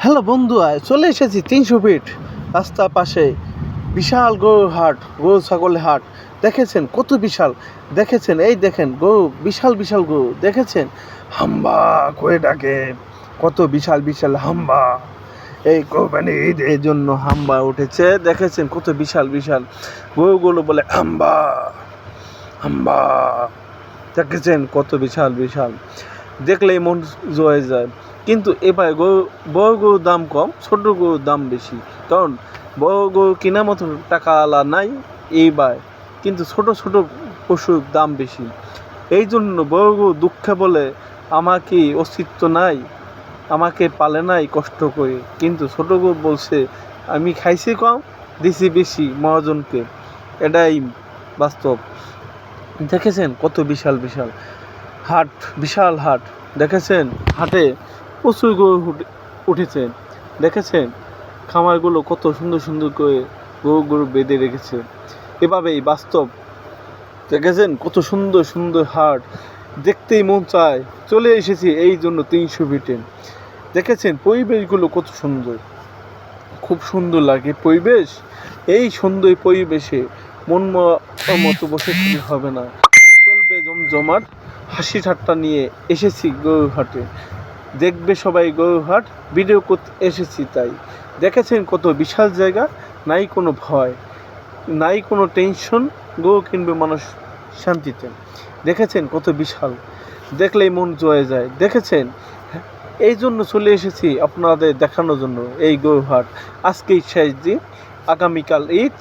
Hello বন্ধু, চলে এসেছি 300 ফিট রাস্তার পাশে বিশাল গরুর হাট, গরু ছাগলের হাট। দেখেছেন কত বিশাল, দেখেছেন এই দেখেন গরু, বিশাল বিশাল গরু দেখেছেন, হাম্বা করে ডাকে, কত বিশাল বিশাল হাম্বা। এই কোরবানি ঈদের জন্য হাম্বা উঠেছে, দেখেছেন কত বিশাল বিশাল গরুগুলো বলে হাম্বা হাম্বা। দেখেছেন কত বিশাল বিশাল, দেখলেই মন জয়ে যায়। কিন্তু এবার বড় গরুর দাম কম, ছোট গরুর দাম বেশি, কারণ বড় গরু কেনার মতো টাকা আলা নাই এইবার, কিন্তু ছোট ছোট পশুর দাম বেশি। এই জন্য বড় গরু দুঃখে বলে আমার কি অস্তিত্ব নাই, আমাকে পালে নাই কষ্ট করে। কিন্তু ছোট গরু বলছে আমি খাইছি কম, দিছি বেশি মহাজনকে। এটাই বাস্তব। দেখেছেন কত বিশাল বিশাল হাট, বিশাল হাট। দেখেছেন হাটে প্রচুর গরু উঠেছে, দেখেছেন খামারগুলো কত সুন্দর সুন্দর করে গরু বেঁধে রেখেছে। এভাবেই বাস্তব। দেখেছেন কত সুন্দর সুন্দর হাট, দেখতেই মন চায়। চলে এসেছি এই জন্য 300 ফিটে। দেখেছেন পরিবেশগুলো কত সুন্দর, খুব সুন্দর লাগে পরিবেশ। এই সুন্দর পরিবেশে মন মতো বসে থাকলে হবে না, চলবে জমজমাট হাসি ঠাট্টা নিয়ে এসেছি গরুর হাটে। দেখবে সবাই গরুর হাট, ভিডিও করতে এসেছি তাই। দেখেছেন কত বিশাল জায়গা, নাই কোনো ভয়, নাই কোনো টেনশন, গরু কিনবে মানুষ শান্তিতে। দেখেছেন কত বিশাল, দেখলেই মন জয়ে যায়। দেখেছেন এই জন্য চলে এসেছি আপনাদের দেখানোর জন্য এই গরুর হাট। আজকেই শেষ দিন, আগামীকাল ঈদ,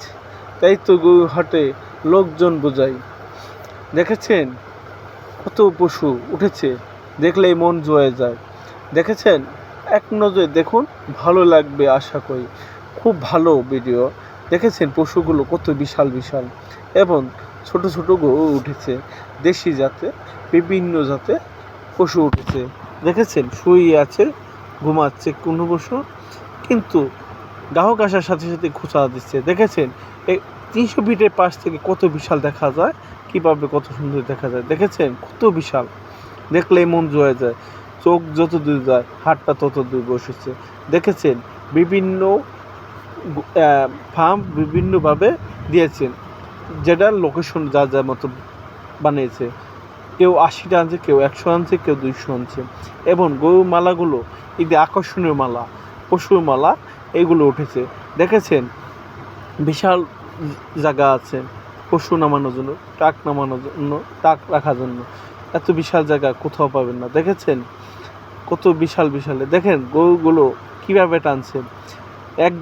তাই তো গরুর হাটে লোকজন বোঝাই। দেখেছেন কত পশু উঠেছে, দেখলেই মন জয়ে যায়। দেখেছেন এক নজরে দেখুন, ভালো লাগবে আশা করি। খুব ভালো ভিডিও। দেখেছেন পশুগুলো কত বিশাল বিশাল, এবং ছোট ছোট গরু উঠেছে, দেশি জাতে বিভিন্ন জাতে পশু উঠেছে। দেখেছেন শুয়ে আছে, ঘুমাচ্ছে কোনো পশু, কিন্তু গ্রাহক আসার সাথে সাথে খোঁচা দিচ্ছে। দেখেছেন এই 300 ফিটের পাশ থেকে কত বিশাল দেখা যায়, কীভাবে কত সুন্দর দেখা যায়। দেখেছেন কত বিশাল, দেখলেই মন জয়ে যায়। চোখ যত দূর যায় হাটটা তত দূর বসেছে। দেখেছেন বিভিন্ন ফার্ম বিভিন্নভাবে দিয়েছেন, যেটার লোকেশন যা যার মতো বানিয়েছে। কেউ 80টা আনছে, কেউ 100 আনছে, কেউ 200 আনছে। এবং গরুর মালাগুলো ঈদে আকর্ষণীয় মালা, পশুর মালা, এইগুলো উঠেছে। দেখেছেন বিশাল জায়গা আছে পশু নামানোর জন্য, ট্রাক নামানোর জন্য, ট্রাক রাখার জন্য। এত বিশাল জায়গা কোথাও পাবেন না। দেখেছেন কত বিশাল বিশাল, দেখেন গরুগুলো কীভাবে টানছে। এক